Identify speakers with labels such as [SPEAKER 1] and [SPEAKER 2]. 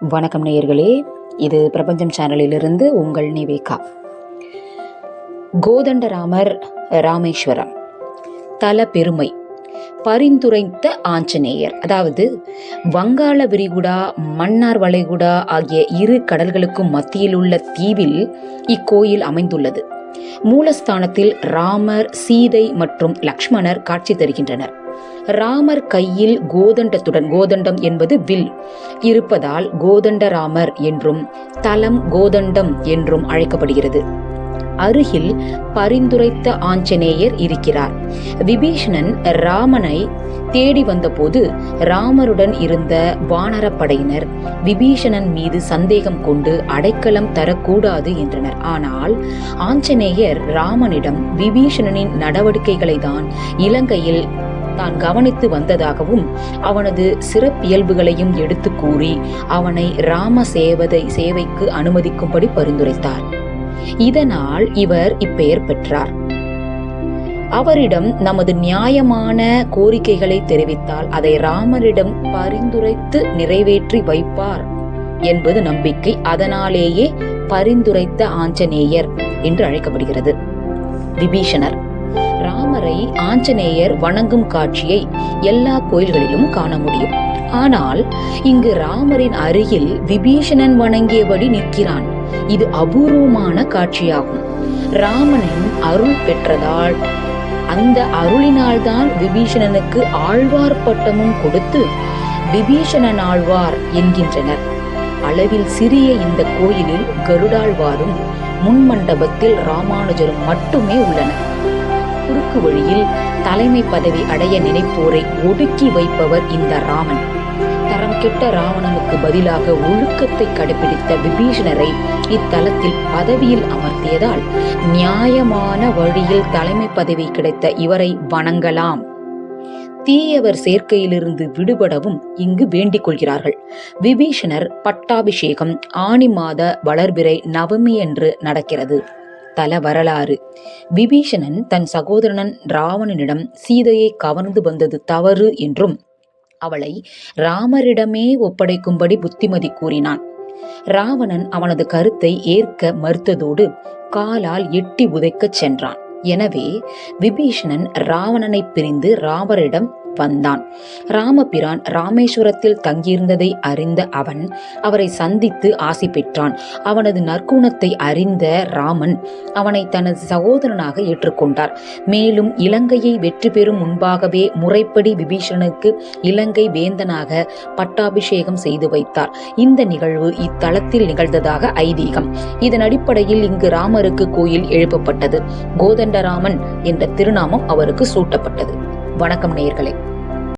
[SPEAKER 1] வணக்கம் நேயர்களே, இது பிரபஞ்சம் சேனலிலிருந்து உங்கள் நிவேகா. கோதண்டராமர் ராமேஸ்வரம் தல பெருமை. பரிந்துரைத்த ஆஞ்சநேயர். அதாவது வங்காள விரிகுடா, மன்னார் வளைகுடா ஆகிய இரு கடல்களுக்கும் மத்தியில் உள்ள தீவில் இக்கோயில் அமைந்துள்ளது. மூலஸ்தானத்தில் ராமர், சீதை மற்றும் லக்ஷ்மணர் காட்சி தருகின்றனர். ராமர் கையில் கோதண்டம் என்பது வில் இருப்பதால் கோதண்டராமர் என்றும் தலம் கோதண்டம் என்றும் அழைக்கப்படுகிறது. அருகில் பரிந்துரைத்த ஆஞ்சநேயர் இருக்கிறார். விபீஷணன் ராமனை தேடி வந்தபோது ராமருடன் இருந்த வானரப்படையினர் விபீஷணன் மீது சந்தேகம் கொண்டு அடைக்கலம் தரக்கூடாது என்றனர். ஆனால் ஆஞ்சநேயர் ராமனிடம் விபீஷணனின் நடவடிக்கைகளை தான் இலங்கையில் தான் கவனித்து வந்ததாகவும் அவனது சிறப்பியல்புகளையும் எடுத்து கூறி அவனை ராம சேவைக்கு அனுமதிக்கும்படி பரிந்துரைத்தார். இதனால் இவர் இப்பெயர் பெற்றார். அவரிடம் நமது நியாயமான கோரிக்கைகளை தெரிவித்தால் அதை ராமரிடம் பரிந்துரைத்து நிறைவேற்றி வைப்பார் என்பது நம்பிக்கை. அதனாலேயே பரிந்துரைத்த ஆஞ்சநேயர் என்று அழைக்கப்படுகிறது. விபீஷணர். ராமரை ஆஞ்சநேயர் வணங்கும் காட்சியை எல்லா கோயில்களிலும் காண முடியும். ஆனால் இங்கு ராமரின் அருகில் விபீஷணன் வணங்கியபடி நிற்கிறான். இது அபூர்வமான காட்சியாகும். ராமனின் அருள் பெற்றதால் அந்த அருளினால்தான் விபீஷணனுக்கு ஆழ்வார் பட்டமும் கொடுத்து விபீஷணன் ஆழ்வார் என்கின்றனர். அளவில் சிறிய இந்த கோயிலில் கருடாழ்வாரும் முன்மண்டபத்தில் ராமானுஜரும் மட்டுமே உள்ளனர். குறுக்கு வழியில் தலைமை பதவி அடைய நினைப்போரை ஒடுக்கி வைப்பவர் இந்த ராமன். தரம் கெட்ட ராவணனுக்கு பதிலாக ஒழுக்கத்தை கடைபிடித்த விபீஷணரை இத்தலத்தில் பதவியில் அமர்த்தியதால் நியாயமான வழியில் தலைமை பதவி கிடைத்த இவரை வணங்கலாம். தீயவர் சேர்க்கையிலிருந்து விடுபடவும் இங்கு வேண்டிக் கொள்கிறார்கள். விபீஷணர் பட்டாபிஷேகம் ஆனி மாத வளர்பிறை நவமி என்று நடக்கிறது. தல வரலாறு. விபீஷணன் தன் சகோதரன் ராவணனிடம் சீதையை கவர்ந்து வந்தது தவறு என்றும் அவளை ராமரிடமே ஒப்படைக்கும்படி புத்திமதி கூறினான். ராவணன் அவனது கருத்தை ஏற்க மறுத்ததோடு காலால் எட்டி உதைக்கச் சென்றான். எனவே விபீஷணன் ராவணனை பிரிந்து ராமரிடம் வந்தான். ராமபிரான் ராமேஸ்வரத்தில் தங்கியிருந்ததை அறிந்த அவன் அவரை சந்தித்து ஆசி பெற்றான். அவனது நற்குணத்தை அறிந்த ராமன் அவனை தனது சகோதரனாக ஏற்றுக்கொண்டார். மேலும் இலங்கையை வெற்றி பெறும் முன்பாகவே முறைப்படி விபீஷணனுக்கு இலங்கை வேந்தனாக பட்டாபிஷேகம் செய்து வைத்தார். இந்த நிகழ்வு இத்தலத்தில் நிகழ்ந்ததாக ஐதீகம். இதன் அடிப்படையில் இங்கு ராமருக்கு கோயில் எழுப்பப்பட்டது. கோதண்டராமன் என்ற திருநாமம் அவருக்கு சூட்டப்பட்டது. வணக்கம் நேயர்களே.